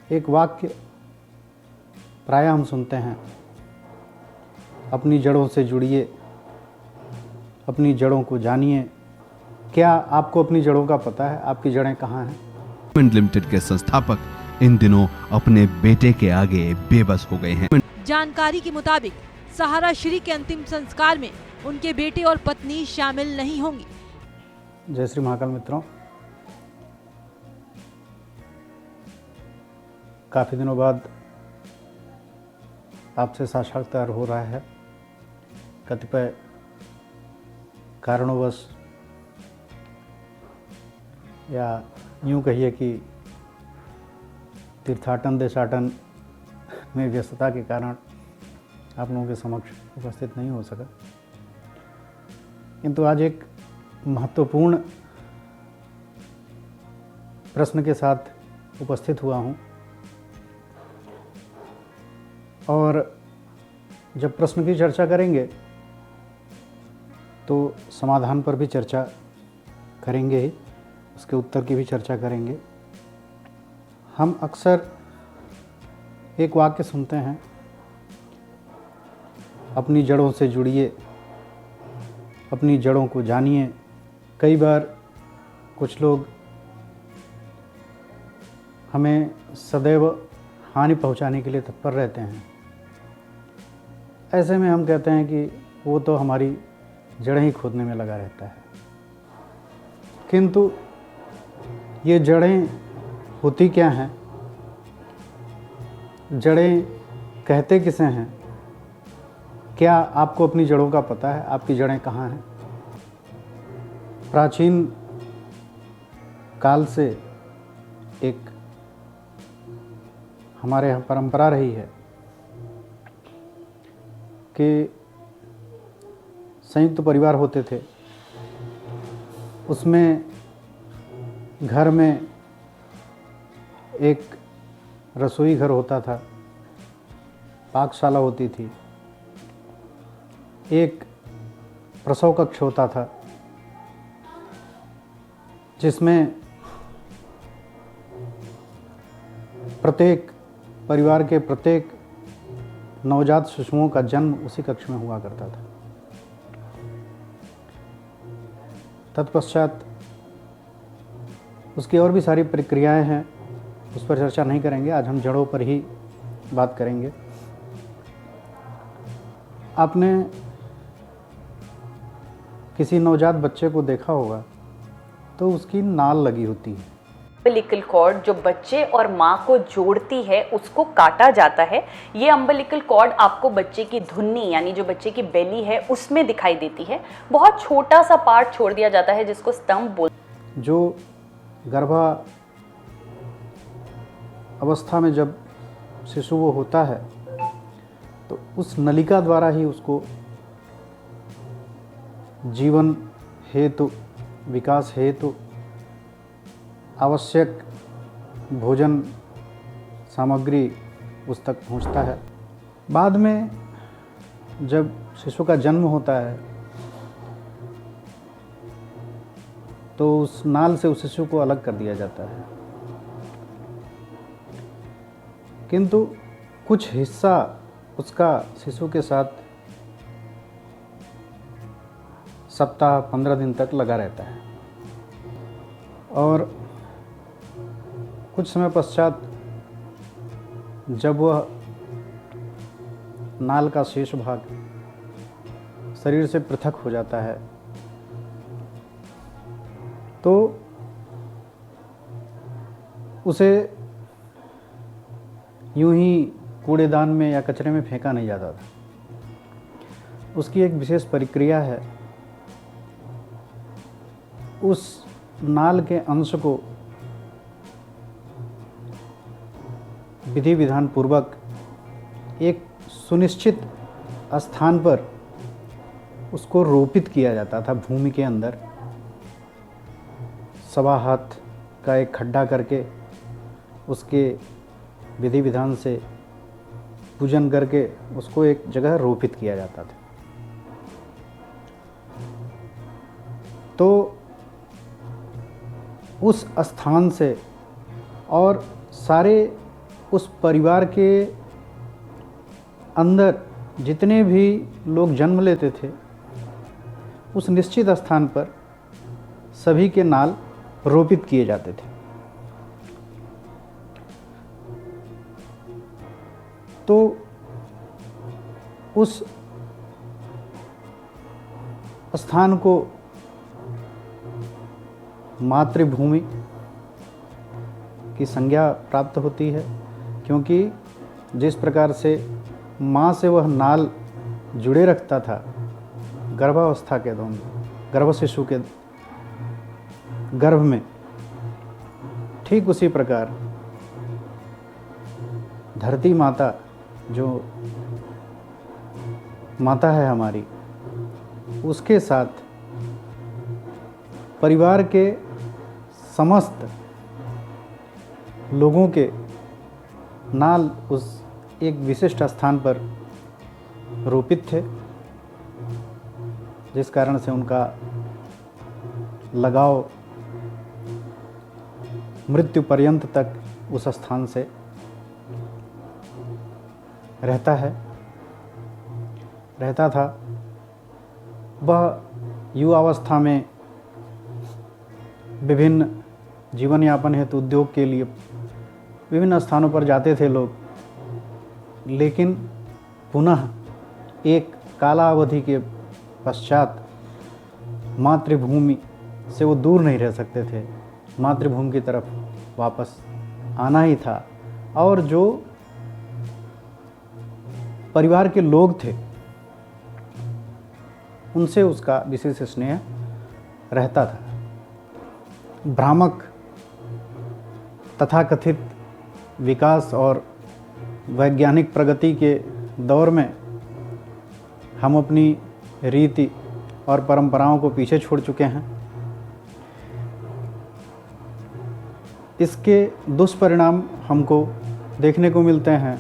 एक वाक्य प्रायः हम सुनते हैं, अपनी जड़ों से जुड़िए, अपनी जड़ों को जानिए। क्या आपको अपनी जड़ों का पता है? आपकी जड़ें कहाँ हैं? लिमिटेड के संस्थापक इन दिनों अपने बेटे के आगे बेबस हो गए हैं। जानकारी के मुताबिक सहारा श्री के अंतिम संस्कार में उनके बेटे और पत्नी शामिल नहीं होंगी। जय श्री महाकाल मित्रों, काफ़ी दिनों बाद आपसे साक्षात्कार हो रहा है। कतिपय कारणोंवश या यूँ कहिए कि तीर्थाटन देशाटन में व्यस्तता के कारण आप लोगों के समक्ष उपस्थित नहीं हो सका, किंतु आज एक महत्वपूर्ण प्रश्न के साथ उपस्थित हुआ हूँ और जब प्रश्न की चर्चा करेंगे तो समाधान पर भी चर्चा करेंगे ही, उसके उत्तर की भी चर्चा करेंगे। हम अक्सर एक वाक्य सुनते हैं, अपनी जड़ों से जुड़िए, अपनी जड़ों को जानिए। कई बार कुछ लोग हमें सदैव हानि पहुंचाने के लिए तत्पर रहते हैं। ऐसे में हम कहते हैं कि वो तो हमारी जड़ें ही खोदने में लगा रहता है, किंतु ये जड़ें होती क्या हैं? जड़ें कहते किसे हैं? क्या आपको अपनी जड़ों का पता है? आपकी जड़ें कहाँ हैं? प्राचीन काल से एक हमारे यहाँ परंपरा रही है कि संयुक्त परिवार होते थे, उसमें घर में एक रसोई घर होता था, पाकशाला होती थी, एक प्रसव कक्ष होता था जिसमें प्रत्येक परिवार के प्रत्येक नवजात शिशुओं का जन्म उसी कक्ष में हुआ करता था। तत्पश्चात उसकी और भी सारी प्रक्रियाएं हैं, उस पर चर्चा नहीं करेंगे। आज हम जड़ों पर ही बात करेंगे। आपने किसी नवजात बच्चे को देखा होगा तो उसकी नाल लगी होती है। अम्बिलिकल कॉर्ड जो बच्चे और माँ को जोड़ती है उसको काटा जाता है। ये अम्बिलिकल कॉर्ड आपको बच्चे की धुन्नी यानी जो बच्चे की बेली है उसमें दिखाई देती है। बहुत छोटा सा पार्ट छोड़ दिया जाता है जिसको स्तंभ बोलते हैं। जो गर्भा अवस्था में जब शिशु वो होता है तो उस नलिका द्वारा ही उसको जीवन हेतु, विकास हेतु आवश्यक भोजन सामग्री उस तक पहुंचता है। बाद में जब शिशु का जन्म होता है तो उस नाल से उस शिशु को अलग कर दिया जाता है, किंतु कुछ हिस्सा उसका शिशु के साथ सप्ताह 15 दिन तक लगा रहता है और कुछ समय पश्चात जब वह नाल का शेष भाग शरीर से पृथक हो जाता है तो उसे यूं ही कूड़ेदान में या कचरे में फेंका नहीं जाता था। उसकी एक विशेष प्रक्रिया है, उस नाल के अंश को विधि विधान पूर्वक एक सुनिश्चित स्थान पर उसको रोपित किया जाता था। भूमि के अंदर 1.25 हाथ का एक खड्डा करके उसके विधि विधान से पूजन करके उसको एक जगह रोपित किया जाता था। तो उस स्थान से और सारे उस परिवार के अंदर जितने भी लोग जन्म लेते थे, उस निश्चित स्थान पर सभी के नाल रोपित किए जाते थे। तो उस स्थान को मातृभूमि की संज्ञा प्राप्त होती है, क्योंकि जिस प्रकार से माँ से वह नाल जुड़े रखता था गर्भावस्था के दौरान, गर्भ शिशु के गर्भ में, ठीक उसी प्रकार धरती माता जो माता है हमारी, उसके साथ परिवार के समस्त लोगों के नाल उस एक विशिष्ट स्थान पर रोपित थे, जिस कारण से उनका लगाव मृत्यु पर्यंत तक उस स्थान से रहता था। वह युवावस्था में विभिन्न जीवन यापन हेतु उद्योग के लिए विभिन्न स्थानों पर जाते थे लोग, लेकिन पुनः एक कालावधि के पश्चात मातृभूमि से वो दूर नहीं रह सकते थे, मातृभूमि की तरफ वापस आना ही था। और जो परिवार के लोग थे उनसे उसका विशेष स्नेह रहता था। भ्रामक तथाकथित विकास और वैज्ञानिक प्रगति के दौर में हम अपनी रीति और परंपराओं को पीछे छोड़ चुके हैं। इसके दुष्परिणाम हमको देखने को मिलते हैं।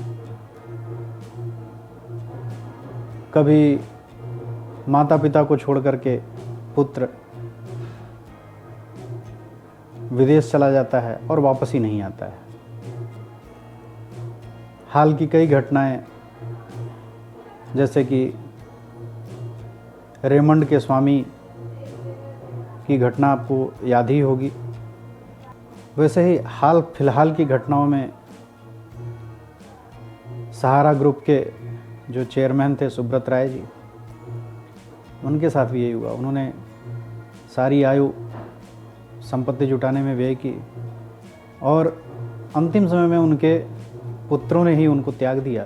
कभी माता पिता को छोड़ करके पुत्र विदेश चला जाता है और वापस ही नहीं आता है। हाल की कई घटनाएं, जैसे कि रेमंड के स्वामी की घटना आपको याद ही होगी, वैसे ही हाल फिलहाल की घटनाओं में सहारा ग्रुप के जो चेयरमैन थे सुब्रत राय जी, उनके साथ भी यही हुआ। उन्होंने सारी आयु संपत्ति जुटाने में व्यय की और अंतिम समय में उनके पुत्रों ने ही उनको त्याग दिया।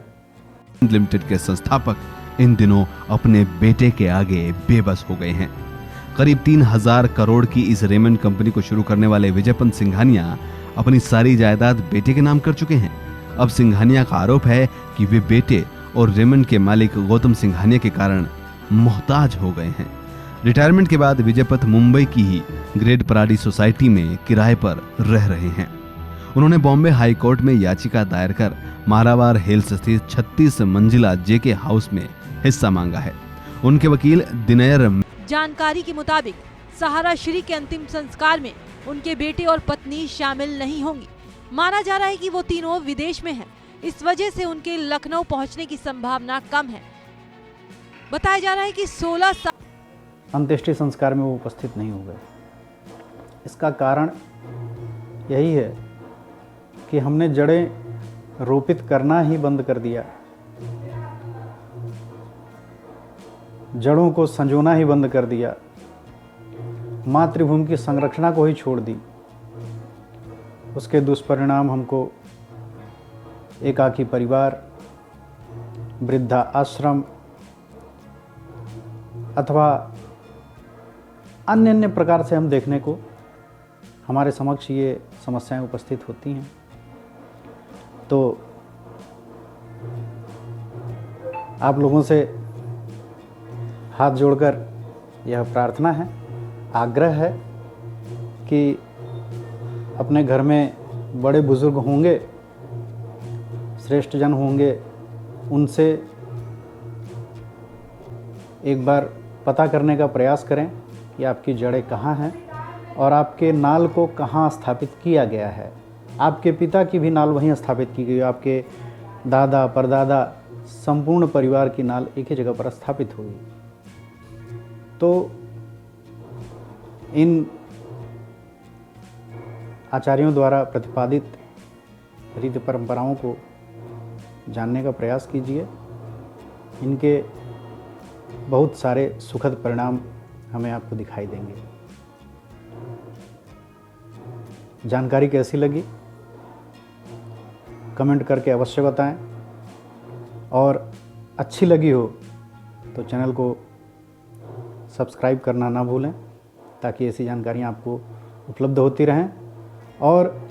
लिमिटेड के संस्थापक इन दिनों अपने बेटे के आगे बेबस हो गए हैं। करीब 3000 करोड़ की इस रेमंड कंपनी को शुरू करने वाले विजयपंत सिंघानिया अपनी सारी जायदाद बेटे के नाम कर चुके हैं। अब सिंघानिया का आरोप है कि वे बेटे और रेमंड के मालिक गौतम सिंघानिया के कारण मोहताज हो गए हैं। रिटायरमेंट के बाद विजयपंत मुंबई की ही ग्रेट पराडी सोसाइटी में किराए पर रह रहे हैं। उन्होंने बॉम्बे हाई कोर्ट में याचिका दायर कर मालाबार हिल्स स्थित 36 मंजिला जेके हाउस में हिस्सा मांगा है। उनके वकील दिनयर जानकारी के मुताबिक सहारा श्री के अंतिम संस्कार में उनके बेटे और पत्नी शामिल नहीं होंगी। माना जा रहा है कि वो तीनों विदेश में हैं। इस वजह से उनके लखनऊ पहुंचने की संभावना कम है। बताया जा रहा है कि 16 साल अंत्येष्टि संस्कार में वो उपस्थित नहीं हो गए। इसका कारण यही है कि हमने जड़ें रोपित करना ही बंद कर दिया, जड़ों को संजोना ही बंद कर दिया, मातृभूमि की संरक्षणा को ही छोड़ दी। उसके दुष्परिणाम हमको एकाकी परिवार, वृद्धा आश्रम अथवा अन्य प्रकार से हम देखने को हमारे समक्ष ये समस्याएं उपस्थित होती हैं। तो आप लोगों से हाथ जोड़कर यह प्रार्थना है, आग्रह है कि अपने घर में बड़े बुजुर्ग होंगे, श्रेष्ठ जन होंगे, उनसे एक बार पता करने का प्रयास करें कि आपकी जड़ें कहाँ हैं और आपके नाल को कहाँ स्थापित किया गया है। आपके पिता की भी नाल वहीं स्थापित की गई, आपके दादा परदादा संपूर्ण परिवार की नाल एक ही जगह पर स्थापित हुई। तो इन आचार्यों द्वारा प्रतिपादित रीति परंपराओं को जानने का प्रयास कीजिए। इनके बहुत सारे सुखद परिणाम हमें आपको दिखाई देंगे। जानकारी कैसी लगी कमेंट करके अवश्य बताएं, और अच्छी लगी हो तो चैनल को सब्सक्राइब करना ना भूलें, ताकि ऐसी जानकारियाँ आपको उपलब्ध होती रहें। और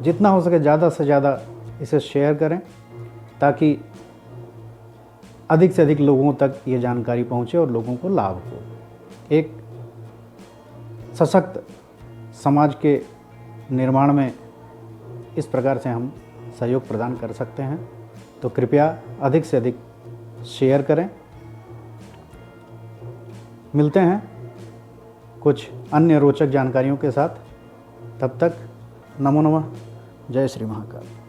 जितना हो सके ज़्यादा से ज़्यादा इसे शेयर करें, ताकि अधिक से अधिक लोगों तक ये जानकारी पहुँचे और लोगों को लाभ हो। एक सशक्त समाज के निर्माण में इस प्रकार से हम सहयोग प्रदान कर सकते हैं। तो कृपया अधिक से अधिक शेयर करें। मिलते हैं कुछ अन्य रोचक जानकारियों के साथ। तब तक नमो नमः। जय श्री महाकाल।